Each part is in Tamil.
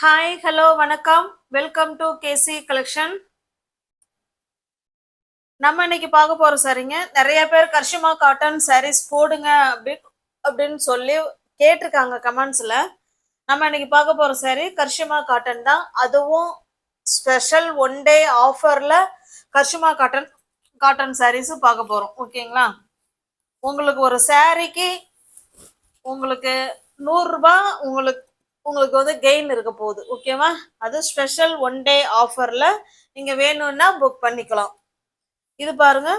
ஹாய் ஹலோ வணக்கம். Welcome to KC collection. நம்ம இன்னைக்கு பார்க்க போற சாரீங்க, நிறைய பேர் கர்ஷிமா காட்டன் சாரீஸ் போடுங்க அப்படின்னு சொல்லி கேட்டிருக்காங்க கமெண்ட்ஸ்ல. நம்ம இன்னைக்கு பார்க்க போற சாரீ கர்ஷிமா காட்டன் தான். அதுவும் ஸ்பெஷல் ஒன் டே ஆஃபர்ல கர்ஷிமா காட்டன் சாரீஸ் பார்க்க போறோம். ஓகேங்களா? உங்களுக்கு ஒரு சாரீக்கு உங்களுக்கு 100 ரூபாய் உங்களுக்கு உங்களுக்கு வந்து கெயின் இருக்க போகுது. ஓகேவா? அது ஸ்பெஷல் ஒன் டே ஆஃபர்ல நீங்க வேணும்னா புக் பண்ணிக்கலாம். இது பாருங்க,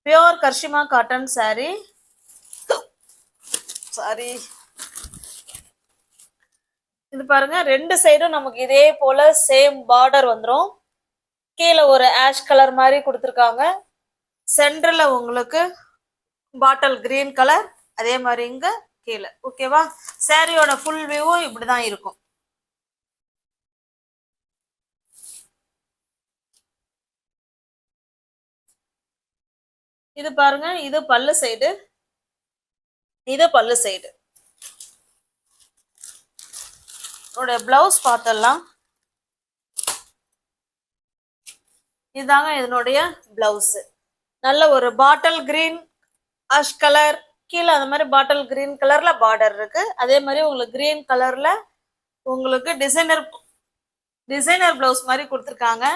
பியோர் கர்ஷிமா காட்டன் சாரி. இது பாருங்க, ரெண்டு சைடும் நமக்கு இதே போல சேம் பார்டர் வந்துடும். கீழே ஒரு ஆஷ் கலர் மாதிரி கொடுத்துருக்காங்க. சென்டர்ல உங்களுக்கு பாட்டில் கிரீன் கலர், அதே மாதிரி இங்க கீழே. ஓகேவா? சாரியோட ஃபுல் வியூவும் இப்படிதான் இருக்கும். இது பாருங்க, இது பல்லு சைடு, இது பல்லு சைடு. பிளவுஸ் பார்த்தலாம். இதுதாங்க இதனுடைய பிளவுஸ். நல்ல ஒரு பாட்டில் கிரீன் அஷ் கலர், கீழே அந்த மாதிரி பாட்டில் கிரீன் கலர்ல பார்டர் இருக்கு. அதே மாதிரி உங்களுக்கு கிரீன் கலர்ல உங்களுக்கு டிசைனர் பிளவுஸ் மாதிரி கொடுத்துருக்காங்க.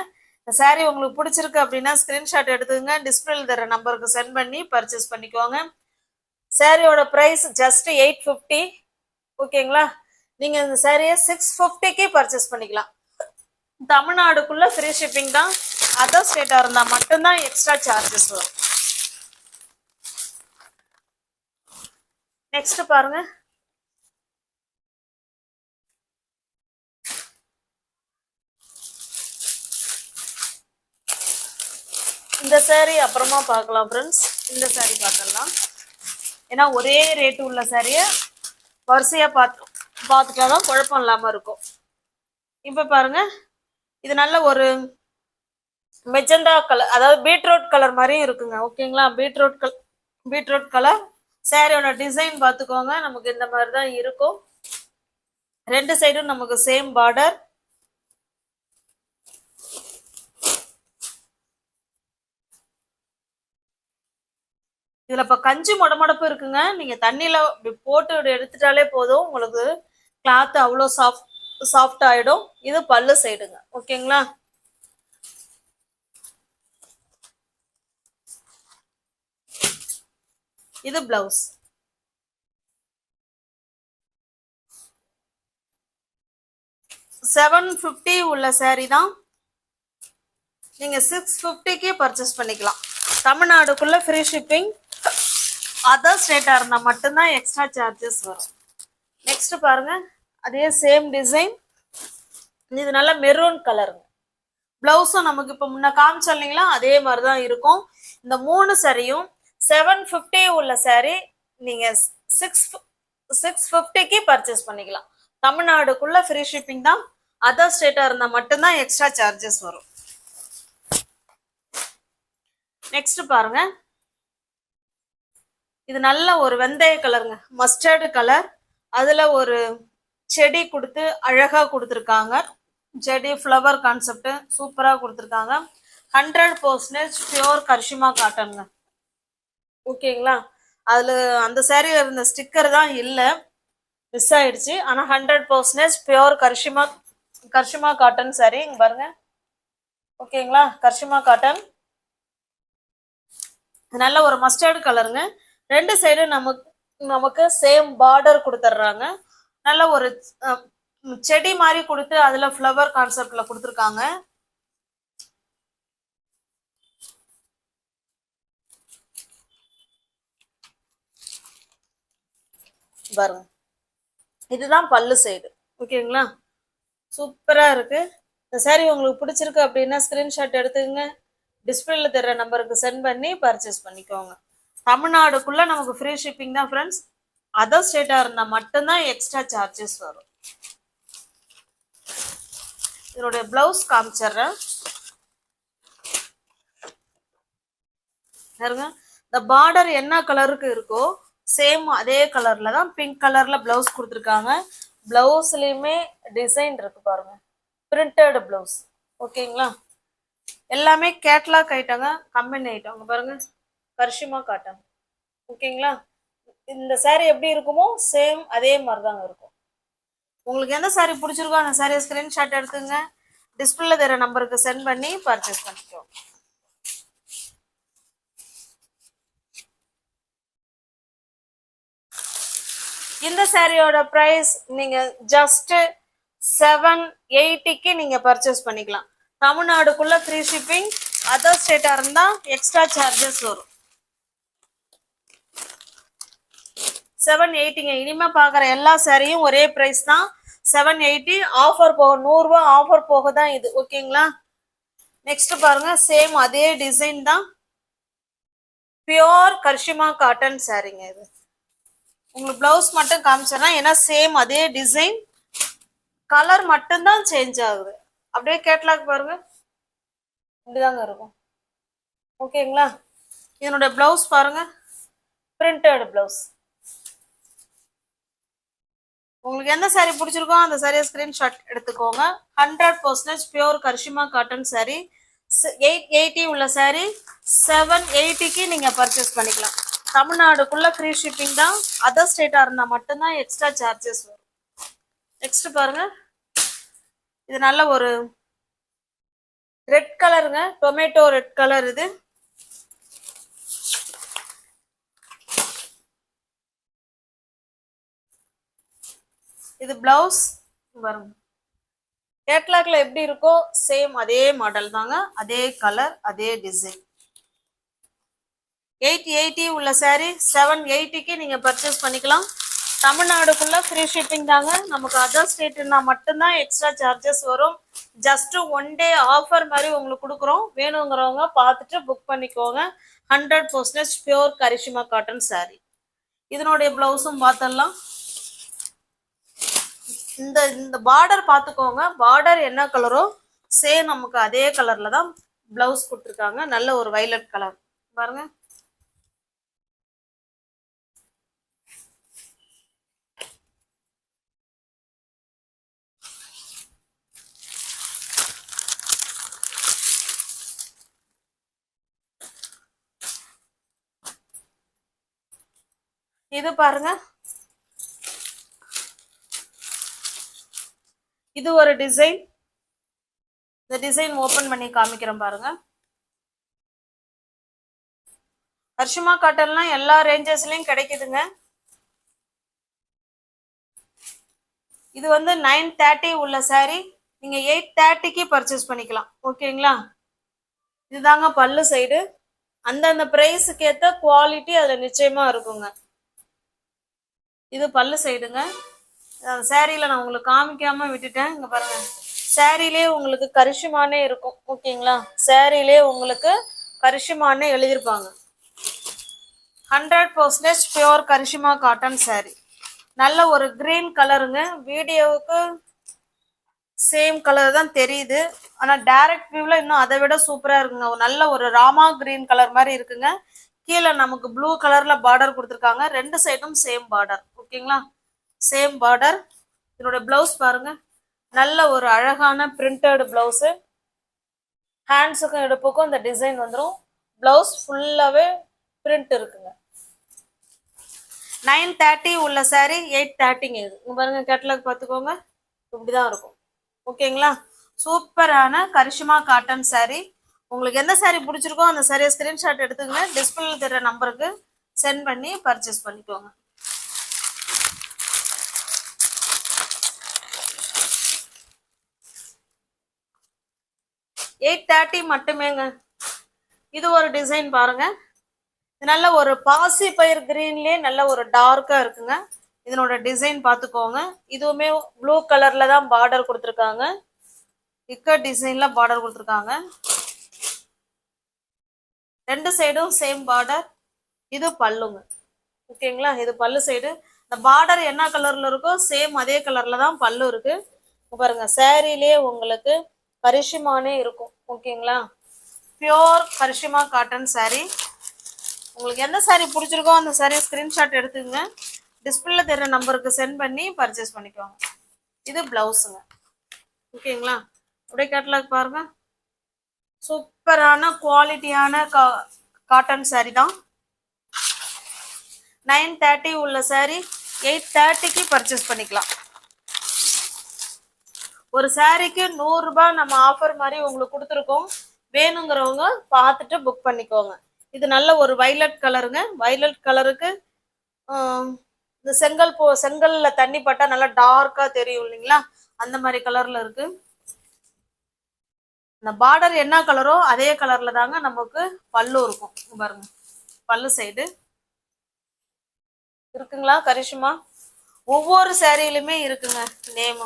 இந்த சாரீ உங்களுக்கு பிடிச்சிருக்கு அப்படின்னா ஸ்கிரீன்ஷாட் எடுத்துக்கங்க, டிஸ்பிளேல தர நம்பருக்கு சென்ட் பண்ணி பர்ச்சேஸ் பண்ணிக்கோங்க. சாரியோட பிரைஸ் ஜஸ்ட் 850. ஓகேங்களா? நீங்க இந்த சாரியை 650க்கு பர்ச்சேஸ் பண்ணிக்கலாம். தமிழ்நாடுக்குள்ள ஃப்ரீ ஷிப்பிங் தான். அதர் ஸ்டேட்டா இருந்தா மட்டும்தான் எக்ஸ்ட்ரா சார்ஜஸ் வரும். நெக்ஸ்ட் பாருங்க, இந்த சாரி அப்புறமா பார்க்கலாம் ஃப்ரெண்ட்ஸ். இந்த சாரி பார்த்துடலாம். ஏன்னா ஒரே ரேட்டு உள்ள சாரிய வரிசையா பார்த்துட்டாதான் குழப்பம் இல்லாம இருக்கும். இப்ப பாருங்க, இது நல்ல ஒரு மெஜந்தா கலர், அதாவது பீட்ரூட் கலர் மாதிரியும் இருக்குங்க. ஓகேங்களா? Beetroot colour. சாரியோட டிசைன் பார்த்துக்கோங்க, நமக்கு இந்த மாதிரி தான் இருக்கும். ரெண்டு சைடும் நமக்கு சேம் பார்டர். இதுல இப்ப கஞ்சி மொடமொடப்பு இருக்குங்க. நீங்க தண்ணியில போட்டு எடுத்துட்டாலே போதும், உங்களுக்கு கிளாத் அவ்வளோ சாஃப்ட் ஆயிடும். இது பல்லு சைடுங்க. ஓகேங்களா? இது பிளவுஸ். $750 உள்ள சாரி தான். நீங்க 650க்கு பர்ச்சேஸ் பண்ணிக்கலாம். தமிழ்நாடுக்குள்ள ஃப்ரீ ஷிப்பிங். அதர் ஸ்டேட்டா இருந்தா மட்டும்தான் எக்ஸ்ட்ரா சார்ஜஸ் வரும். நெக்ஸ்ட் பாருங்க, அதே சேம் டிசைன். இது நல்ல மெரூன் கலருங்க. பிளவுஸும் நமக்கு இப்ப முன்ன காமிச்சோம் இல்லைங்களா, அதே மாதிரிதான் இருக்கும். இந்த 3 சாரியும் 750 உள்ள சாரி நீங்க 650க்கு பர்ச்சேஸ் பண்ணிக்கலாம். தமிழ்நாடுக்குள்ள ஃப்ரீ ஷிப்பிங் தான். அதர் ஸ்டேட்டா இருந்தா மட்டும்தான் எக்ஸ்ட்ரா சார்ஜஸ் வரும். நெக்ஸ்ட் பாருங்க, இது நல்ல ஒரு வெந்தய கலருங்க, மஸ்டர்டு கலர். அதுல ஒரு செடி கொடுத்து அழகா கொடுத்துருக்காங்க. செடி ஃப்ளவர் கான்செப்ட் சூப்பரா கொடுத்துருக்காங்க. 100% பியோர் கர்ஷிமா காட்டனுங்க. ஓகேங்களா? அதுல அந்த சாரியில இருந்த ஸ்டிக்கர் தான் இல்ல, மிஸ் ஆயிடுச்சு. ஆனா 100% பியோர் கர்ஷிமா காட்டன் சாரி. இங்க பாருங்க. ஓகேங்களா? கர்ஷிமா காட்டன். நல்ல ஒரு மஸ்டர்டு கலருங்க. ரெண்டு சைடும் நமக்கு சேம் பார்டர் கொடுத்துட்றாங்க. நல்ல ஒரு செடி மாதிரி கொடுத்து அதுல ஃப்ளவர் கான்செப்ட்ல கொடுத்துருக்காங்க. பாருங்க, இதுதான் பல்லு சைடு. ஓகேங்களா? சூப்பரா இருக்கு. இந்த சாரி உங்களுக்கு பிடிச்சிருக்கு அப்படின்னா ஸ்கிரீன்ஷாட் எடுத்துக்கங்க, டிஸ்பிளேல தர்ற நம்பருக்கு சென்ட் பண்ணி பர்ச்சேஸ் பண்ணிக்கோங்க. தமிழ்நாடுக்குள்ள நமக்கு ஃப்ரீ ஷிப்பிங் தான் ஃப்ரெண்ட்ஸ். அதர் ஸ்டேட்டா இருந்தா மட்டும்தான் எக்ஸ்ட்ரா சார்ஜஸ் வரும். இதனுடைய பிளவுஸ் காமிச்சிடுறேன் பாருங்க. இந்த பார்டர் என்ன கலருக்கு இருக்கோ சேம் அதே கலர்ல தான் பிங்க் கலர்ல பிளவுஸ் கொடுத்துருக்காங்க. பிளவுஸ்லயுமே டிசைன் இருக்கு பாருங்க, பிரிண்டட் பிளவுஸ். ஓகேங்களா, எல்லாமே கேட்லாக் ஐட்டங்க, கம்பெனி ஐட்டம். பாருங்க, கரிஷ்மா காட்டன். ஓகேங்களா, இந்த saree எப்படி இருக்குமோ சேம் அதே மாதிரி தாங்க இருக்கும். உங்களுக்கு எந்த saree பிடிச்சிருக்கோ அந்த saree ஸ்கிரீன்ஷாட் எடுத்துங்க, டிஸ்பிளேல தெரிய நம்பருக்கு சென்ட் பண்ணி பர்ச்சேஸ் பண்ணிக்கோ. இந்த சாரியோட பிரைஸ் நீங்க ஜஸ்ட் 780க்கு நீங்க பர்ச்சேஸ் பண்ணிக்கலாம். தமிழ்நாடுக்குள்ள ஃப்ரீ ஷிப்பிங், அதர் ஸ்டேட்டா இருந்தா எக்ஸ்ட்ரா சார்ஜஸ் வரும். 780ங்க. இனிமே பாக்குற எல்லா சாரியும் ஒரே பிரைஸ் தான், 780. ஆஃபர் போக 100 ரூபாய் ஆஃபர் போக தான் இது. ஓகேங்களா, நெக்ஸ்ட் பாருங்க, சேம் அதே டிசைன் தான், பியோர் கரிஷ்மா காட்டன் சாரிங்க. இது உங்களுக்கு பிளவுஸ் மட்டும் காமிச்சிடறேன், ஏன்னா சேம் அதே டிசைன், கலர் மட்டும்தான் சேஞ்ச் ஆகுது. அப்படியே கேட்லாக் பாருங்க, இப்படிதாங்க இருக்கும். ஓகேங்களா, இதனுடைய பிளவுஸ் பாருங்க, பிரிண்டட் பிளவுஸ். உங்களுக்கு எந்த சாரீ பிடிச்சிருக்கோ அந்த சாரியை ஸ்கிரீன்ஷாட் எடுத்துக்கோங்க. 100% பியோர் கரிஷ்மா காட்டன் சாரீ. 880 உள்ள சாரீ 780க்கு நீங்க பர்ச்சேஸ் பண்ணிக்கலாம். தமிழ்நாடுக்குள்ள ஃப்ரீ ஷிப்பிங் தான், அதர் ஸ்டேட்டா இருந்தா மட்டும்தான் எக்ஸ்ட்ரா சார்ஜஸ் வரும். நெக்ஸ்ட் பாருங்க, இது நல்ல ஒரு ரெட் கலருங்க, டொமேட்டோ ரெட் கலர். இது இது பிளவுஸ் பாருங்க, கேட்லாக்ல எப்படி இருக்கோ சேம் அதே மாடல் தாங்க, அதே கலர் அதே டிசைன். 880 உள்ள சாரி 780க்கு நீங்க பர்ச்சேஸ் பண்ணிக்கலாம். தமிழ்நாடுக்குள்ள ஃப்ரீ ஷிப்பிங் தாங்க. நமக்கு அதர் ஸ்டேட்னா மட்டும்தான் எக்ஸ்ட்ரா சார்ஜஸ் வரும். ஜஸ்ட் 1 டே ஆஃபர் மாதிரி உங்களுக்கு கொடுக்குறோம். வேணுங்கிறவங்க பார்த்துட்டு புக் பண்ணிக்கோங்க. 100% பியோர் கரிஷ்மா காட்டன் சாரி. இதனுடைய பிளவுஸும் பார்த்துடலாம். இந்த பார்டர் பார்த்துக்கோங்க, பார்டர் என்ன கலரோ சேம் நமக்கு அதே கலர்ல தான் பிளவுஸ் கொடுத்துருக்காங்க. நல்ல ஒரு வைலட் கலர் பாருங்க. இது பாருங்க, இது ஒரு டிசைன். இந்த டிசைன் ஓபன் பண்ணி காமிக்கிறேன் பாருங்க. கரிஷ்மா காட்டன்லாம் எல்லா ரேஞ்சஸ்லயும் கிடைக்குதுங்க. இது வந்து 930 உள்ள சாரி நீங்க 830க்கு பர்ச்சேஸ் பண்ணிக்கலாம். ஓகேங்களா, இதுதாங்க பல்லு சைடு. அந்தந்த பிரைஸுக்கு ஏற்ற குவாலிட்டி அதுல நிச்சயமா இருக்குங்க. இது பல்லு சைடுங்க. சாரியில நான் உங்களுக்கு காமிக்காம விட்டுட்டேன். இங்க பாருங்க, சாரிலே உங்களுக்கு கரிஷ்மானே இருக்கும். ஓகேங்களா, சாரிலே உங்களுக்கு கரிஷ்மானே எழுதியிருப்பாங்க. 100% பியோர் கரிஷ்மா காட்டன் சாரி. நல்ல ஒரு கிரீன் கலருங்க. வீடியோவுக்கு சேம் கலர் தான் தெரியுது, ஆனா டைரக்ட் வியூல இன்னும் அதை விட சூப்பரா இருக்குங்க. நல்ல ஒரு ராமா கிரீன் கலர் மாதிரி இருக்குங்க. கீழே நமக்கு ப்ளூ கலர்ல பார்டர் கொடுத்துருக்காங்க. ரெண்டு சைடும் சேம் பார்டர். ஓகேங்களா, சேம் பார்டர். இதோட பிளவுஸ் பாருங்க, நல்ல ஒரு அழகான பிரிண்டட் பிளவுஸ். ஹேண்ட்ஸுக்கும் இடுப்புக்கும் இந்த டிசைன் வந்துடும். பிளவுஸ் ஃபுல்லாவே பிரிண்ட் இருக்குங்க. 930 உள்ள சாரி 830ங்க. இது பாருங்க, கேட்டலாக் பார்த்துக்கோங்க, இப்படிதான் இருக்கும். ஓகேங்களா, சூப்பரான கரிஷ்மா காட்டன் சாரி. உங்களுக்கு எந்த சாரி பிடிச்சிருக்கோ அந்த சாரியை ஸ்கிரீன்ஷாட் எடுத்துக்கங்க, டிஸ்பிளேல தெரிய நம்பருக்கு சென்ட் பண்ணி பர்ச்சேஸ் பண்ணிக்கோங்க. $830 மட்டுமேங்க. இது ஒரு டிசைன் பாருங்க, நல்ல ஒரு பாசி பயிர் கிரீன்லயே நல்ல ஒரு டார்க்கா இருக்குங்க. இதனோட டிசைன் பார்த்துக்கோங்க. இதுவுமே ப்ளூ கலர்ல தான் பார்டர் கொடுத்துருக்காங்க. இக்கட் டிசைன்ல பார்டர் கொடுத்துருக்காங்க. ரெண்டு சைடும் சேம் பார்டர். இது பல்லுங்க. ஓகேங்களா, இது பல்லு சைடு. இந்த பார்டர் என்ன கலர்ல இருக்கோ சேம் அதே கலர்ல தான் பல்லு இருக்கு. பாருங்க, சாரிலே உங்களுக்கு கரிஷ்மானே இருக்கும். ஓகேங்களா, பியோர் கரிஷ்மா காட்டன் சாரி. உங்களுக்கு எந்த சாரி பிடிச்சிருக்கோ அந்த சாரியை ஸ்கிரீன்ஷாட் எடுத்துங்க, டிஸ்பிளேல தெரிய நம்பருக்கு சென்ட் பண்ணி பர்ச்சேஸ் பண்ணிக்கோங்க. இது பிளவுஸுங்க. ஓகேங்களா? அப்படியே கேட்டலாக் பாருங்க. சூப்பரான குவாலிட்டியான காட்டன் saree தான். 930 உள்ள saree 830க்கு பர்ச்சேஸ் பண்ணிக்கலாம். ஒரு சாரிக்கு 100 ரூபாய் நம்ம ஆஃபர் மாதிரி உங்களுக்கு கொடுத்துருக்கோம். வேணுங்கிறவங்க பார்த்துட்டு புக் பண்ணிக்கோங்க. இது நல்ல ஒரு வைலட் கலருங்க. வைலட் கலருக்கு இந்த செங்கல்ல தண்ணி பட்டா நல்லா டார்க்கா தெரியும் இல்லைங்களா, அந்த மாதிரி கலர்ல இருக்கு. இந்த பார்டர் என்ன கலரோ அதே கலர்ல தாங்க நமக்கு பல்லு இருக்கும். பாருங்க, பல்லு சைடு இருக்குங்களா கரிஷ்மா? ஒவ்வொரு சாரியிலுமே இருக்குங்க நேம்.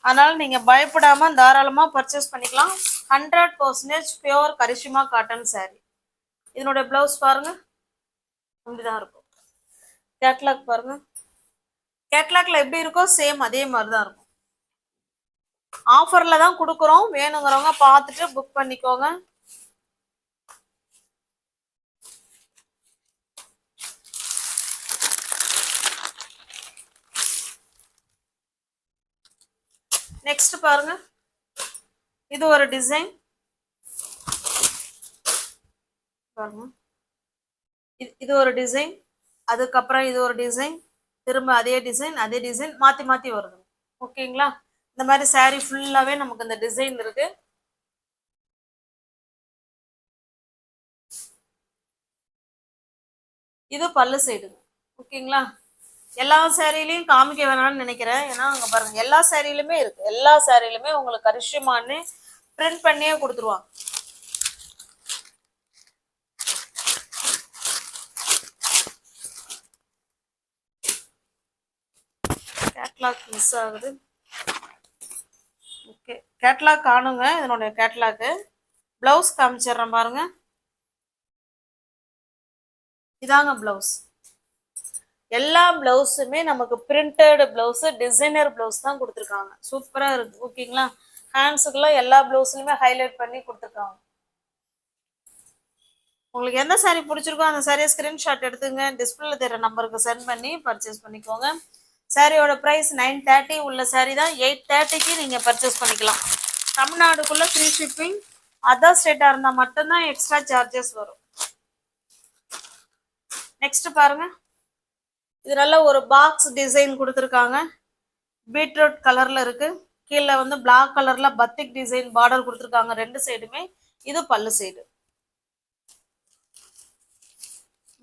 அதனால நீங்க பயப்படாம தாராளமா பர்ச்சேஸ் பண்ணிக்கலாம். 100% பியோர் கரிஷ்மா காட்டன் saree. இதனுடைய பிளவுஸ் பாருங்க, இப்படிதான் இருக்கும். கேட்லாக் பாருங்க, கேட்லாக்ல எப்படி இருக்கோ சேம் அதே மாதிரி தான் இருக்கும். ஆஃபர்ல தான் கொடுக்குறோம். வேணுங்கிறவங்க பார்த்துட்டு புக் பண்ணிக்கோங்க. நெக்ஸ்ட் பாருங்க, இது ஒரு டிசைன் பாருங்க. இது ஒரு டிசைன், அதுக்கப்புறம் இது ஒரு டிசைன், திரும்ப அதே டிசைன் மாத்தி மாத்தி வருது. ஓகேங்களா? இந்த மாதிரி saree ஃபுல்லாவே நமக்கு இந்த டிசைன் இருக்கு. இது பல்லு சைடு. ஓகேங்களா? எல்லா சாரிலையும் காமிக்க வேணாம்னு நினைக்கிறேன். ஏன்னா அங்க பாருங்க எல்லா சாரிலுமே இருக்கு. எல்லா சாரிலுமே உங்களுக்கு கரிஷ்மான்னு பிரிண்ட் பண்ணியே கொடுத்துருவாங்க. கேட்லாக் மிஸ் ஆகுது. ஓகே, கேட்லாக் காணுங்க. இதனுடைய கேட்லாக்கு பிளவுஸ் காமிச்சிடுறேன் பாருங்க. இதாங்க பிளவுஸ். எல்லா பிளவுஸுமே நமக்கு பிரிண்டட் பிளவுஸ், டிசைனர் பிளவுஸ் தான் கொடுத்துருக்காங்க. சூப்பரா இருக்கு. ஓகேங்களா? ஹேண்ட்ஸுக்குலாம் எல்லா பிளவுஸ்லயுமே ஹைலைட் பண்ணி கொடுத்துருக்காங்க. உங்களுக்கு எந்த சாரீ பிடிச்சிருக்கோ அந்த சாரியை ஸ்கிரீன்ஷாட் எடுத்துங்க, டிஸ்பிளேல தெரிய நம்பருக்கு சென்ட் பண்ணி பர்ச்சேஸ் பண்ணிக்கோங்க. சாரியோட ப்ரைஸ் 930 உள்ள சாரீ தான் 830க்கு நீங்கள் பர்ச்சேஸ் பண்ணிக்கலாம். தமிழ்நாடுக்குள்ள ஃப்ரீ ஷிப்பிங். அதர் ஸ்டேட்டாக இருந்தால் மட்டும்தான் எக்ஸ்ட்ரா சார்ஜஸ் வரும். நெக்ஸ்ட் பாருங்க, இது நல்ல ஒரு பாக்ஸ் டிசைன் கொடுத்துருக்காங்க. பீட்ரூட் கலர்ல இருக்கு. கீழே வந்து பிளாக் கலர்ல பத்திக் டிசைன் பார்டர் கொடுத்துருக்காங்க ரெண்டு சைடுமே. இது பல்லு சைடு.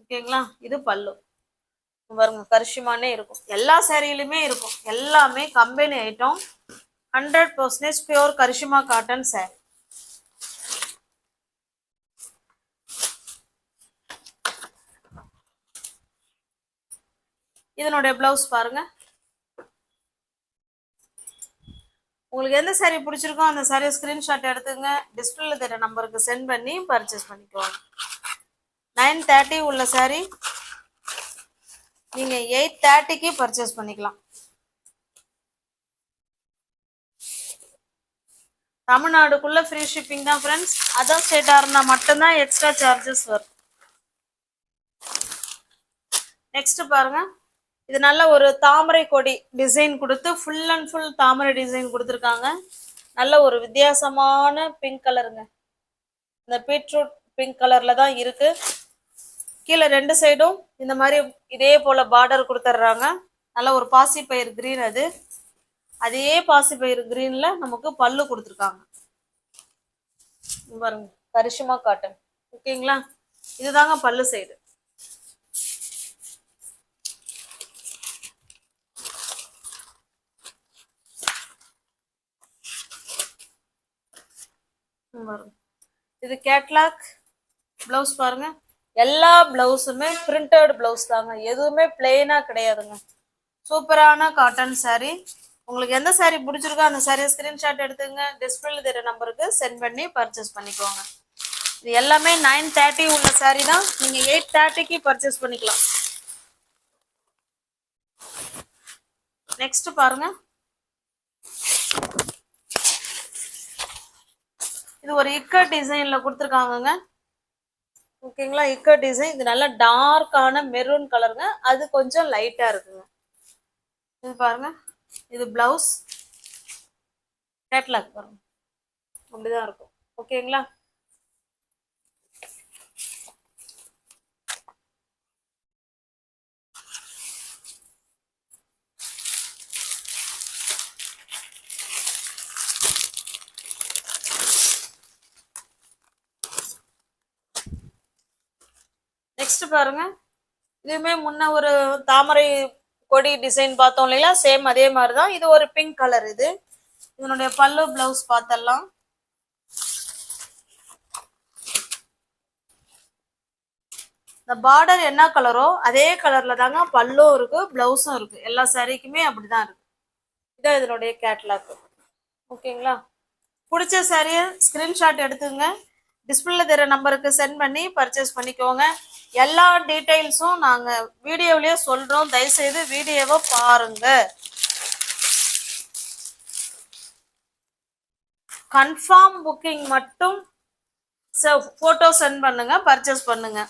ஓகேங்களா? இது பல்லு பாருங்க, கரிஷ்மானே இருக்கும். எல்லா சாரியிலுமே இருக்கும். எல்லாமே company item. 100% pure Karishma cotton sari. இதனுடைய பிளவுஸ் பாருங்க. உங்களுக்கு எந்த சாரி பிடிச்சிருக்கோ அந்த சாரியை ஸ்கிரீன்ஷாட் எடுத்துங்க, டிஸ்பிளேல தெரிய நம்பருக்கு சென்ட் பண்ணி பர்ச்சேஸ் பண்ணிக்கோங்க. 930 உள்ள சாரி நீங்க 830க்கு பர்ச்சேஸ் பண்ணிக்கலாம். தமிழ்நாடுக்குள்ள ஃப்ரீ ஷிப்பிங் தான் ஃப்ரெண்ட்ஸ். அதர் ஸ்டேட்டா இருந்தா மட்டும்தான் எக்ஸ்ட்ரா சார்ஜஸ் வரும். நெக்ஸ்ட் பாருங்க, இது நல்ல ஒரு தாமரை கொடி டிசைன் கொடுத்து full and full Thamarai design கொடுத்துருக்காங்க. நல்ல ஒரு வித்தியாசமான பிங்க் கலருங்க. இந்த பீட்ரூட் பிங்க் கலர்ல தான் இருக்கு. கீழே ரெண்டு சைடும் இந்த மாதிரி இதே போல பார்டர் கொடுத்துட்றாங்க. நல்ல ஒரு பாசிப்பயிர் கிரீன். அதே பாசிப்பயிர் கிரீன்ல நமக்கு பல்லு கொடுத்துருக்காங்க பாருங்க, கரிஷ்மா காட்டன். ஓகேங்களா? இதுதாங்க பல்லு சைடு. இது கேட்லாக் பிளவுஸ் பாருங்க. எல்லா பிளவுஸுமே பிரிண்டட் பிளவுஸ் தாங்க, எதுவுமே பிளெயினா கிடையாதுங்க. சூப்பரான காட்டன் சாரி. உங்களுக்கு எந்த சாரி பிடிச்சிருக்கோ அந்த சாரியை ஸ்கிரீன்ஷாட் எடுத்துங்க, டிஸ்பிளேல தெரிய நம்பருக்கு சென்ட் பண்ணி பர்ச்சேஸ் பண்ணிக்கோங்க. இது எல்லாமே 930 உள்ள சாரி தான். நீங்க 830க்கு பர்ச்சேஸ் பண்ணிக்கலாம். நெக்ஸ்ட் பாருங்க, இது ஒரு இக்கட் டிசைன்ல கொடுத்துருக்காங்க. ஓகேங்களா? இக்கட் டிசைன். இது நல்ல டார்க்கான மெரூன் கலருங்க. அது கொஞ்சம் லைட்டா இருக்குங்க. இது பாருங்க, இது பிளவுஸ். கேட்லாக் பாருங்க, அப்படிதான் இருக்கும். ஓகேங்களா? நெக்ஸ்ட் பாருங்க, இதுவுமே முன்ன ஒரு தாமரை கொடி டிசைன் பார்த்தோம் இல்லையா, சேம் அதே மாதிரிதான். இது ஒரு பிங்க் கலர். இது இதனுடைய பல்லு பிளவுஸ் பார்த்தலாம். இந்த பார்டர் என்ன கலரோ அதே கலர்ல தாங்க பல்லும் இருக்கு, பிளவுஸும் இருக்கு. எல்லா சாரிக்குமே அப்படிதான் இருக்கு. இதான் இதனுடைய கேட்லாக். ஓகேங்களா? பிடிச்ச சாரியை ஸ்கிரீன்ஷாட் எடுத்துங்க, டிஸ்பிளேல தெரிய நம்பருக்கு சென்ட் பண்ணி பர்ச்சேஸ் பண்ணிக்கோங்க. எல்லா டீட்டெயில்ஸும் நாங்க வீடியோலயே சொல்றோம், தயவுசெய்து வீடியோவை பாருங்க. கன்ஃபார்ம் புக்கிங் மட்டும் போட்டோ சென்ட் பண்ணுங்க, பர்ச்சேஸ் பண்ணுங்க.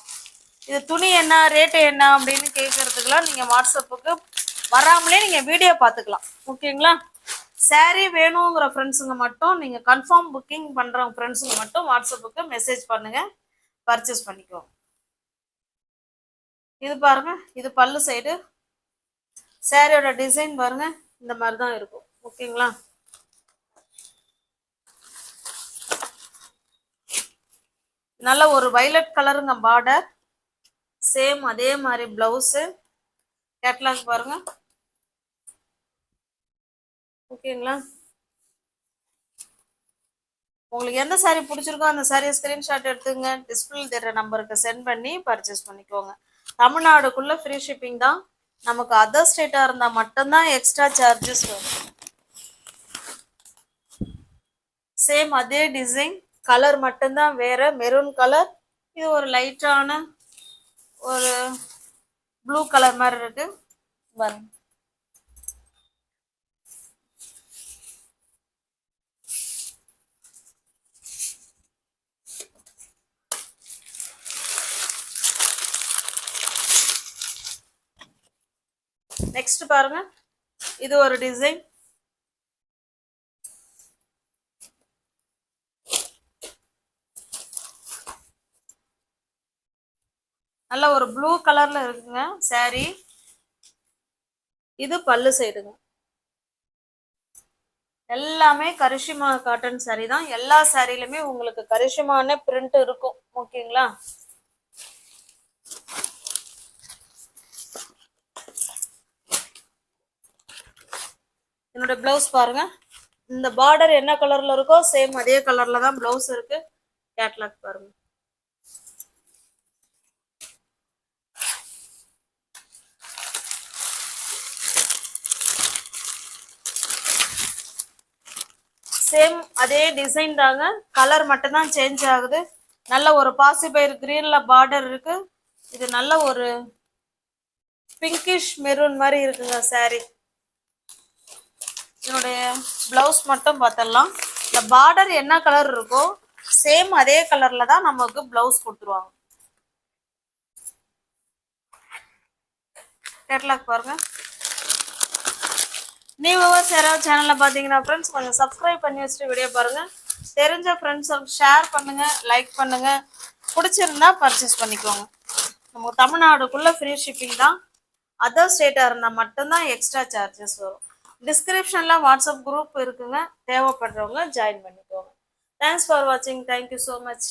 இது துணி என்ன ரேட்டு என்ன அப்படின்னு கேட்கறதுக்குலாம் நீங்க வாட்ஸ்அப்புக்கு வராமலே நீங்க வீடியோ பார்த்துக்கலாம். ஓகேங்களா? சாரீ வேணுங்கிற ஃப்ரெண்ட்ஸுங்க மட்டும், நீங்க கன்ஃபார்ம் புக்கிங் பண்ற ஃப்ரெண்ட்ஸுங்க மட்டும் வாட்ஸ்அப்புக்கு மெசேஜ் பண்ணுங்க, பர்ச்சேஸ் பண்ணிக்கோங்க. இது பாருங்க, இது பல்லு சைடு. சாரியோட டிசைன் பாருங்க, இந்த மாதிரி தான் இருக்கும். ஓகேங்களா? நல்ல ஒரு வயலட் கலருங்க பார்டர், சேம் அதே மாதிரி பிளவுஸ். கேட்லாக் பாருங்க. ஓகேங்களா? உங்களுக்கு எந்த சாரீ பிடிச்சிருக்கோ அந்த சாரியை ஸ்கிரீன்ஷாட் எடுத்துங்க, டிஸ்பிளே தெரிற நம்பருக்கு சென்ட் பண்ணி பர்ச்சேஸ் பண்ணிக்கோங்க. தமிழ்நாடுக்குள்ள ஃப்ரீ ஷிப்பிங் தான். நமக்கு அதர் ஸ்டேட்டா இருந்தா மட்டும்தான் எக்ஸ்ட்ரா சார்ஜஸ் வரும். சேம் அதே டிசைன், கலர் மட்டும்தான் வேற, மெரூன் கலர். இது ஒரு லைட்டான ஒரு ப்ளூ கலர் மாதிரி இருக்கு பாருங்க. நெக்ஸ்ட் பாருங்க, இது ஒரு டிசைன். நல்ல ஒரு ப்ளூ கலர்ல இருக்குங்க சாரி. இது பல்லு சைடுங்க. எல்லாமே கரிஷ்மா காட்டன் சாரி தான். எல்லா சாரிலுமே உங்களுக்கு கரிஷ்மான பிரிண்ட் இருக்கும். ஓகேங்களா? என்னோட பிளவுஸ் பாருங்க, இந்த பார்டர் என்ன கலர்ல இருக்கோ சேம் அதே கலர்ல தான் பிளவுஸ் இருக்கு. கேட்லாக் பாருங்க. சேம் அதே டிசைன் தாங்க, கலர் மட்டும் தான் சேஞ்ச் ஆகுது. நல்ல ஒரு பாசிபயிர் கிரீன்ல பார்டர் இருக்கு. இது நல்ல ஒரு பிங்கிஷ் மெரூன் மாதிரி இருக்குங்க சாரி. என்னுடைய பிளவுஸ் மட்டும் பார்த்தலாம். இந்த பார்டர் என்ன கலர் இருக்கோ சேம் அதே கலர்ல தான் நமக்கு பிளவுஸ் கொடுத்துருவாங்க. கேட்லாக் பாருங்க. நீங்களும் யாராவது சேனல்ல பாத்தீங்கன்னா ஃப்ரெண்ட்ஸ் கொஞ்சம் சப்ஸ்கிரைப் பண்ணி வச்சுட்டு வீடியோ பாருங்க. தெரிஞ்ச ஃப்ரெண்ட்ஸ் ஷேர் பண்ணுங்க, லைக் பண்ணுங்க. பிடிச்சிருந்தா பர்ச்சேஸ் பண்ணிக்கோங்க. நம்ம தமிழ்நாடுக்குள்ள ஃப்ரீ ஷிப்பிங் தான். அதர் ஸ்டேட்டா இருந்தா மட்டும்தான் எக்ஸ்ட்ரா சார்ஜஸ் வரும். டிஸ்கிரிப்ஷன்ல வாட்ஸ்அப் குரூப் இருக்குங்க, தேவைப்படுறவங்க ஜாயின் பண்ணிக்கோங்க. தேங்க்ஸ் ஃபார் வாட்சிங். Thank you so much.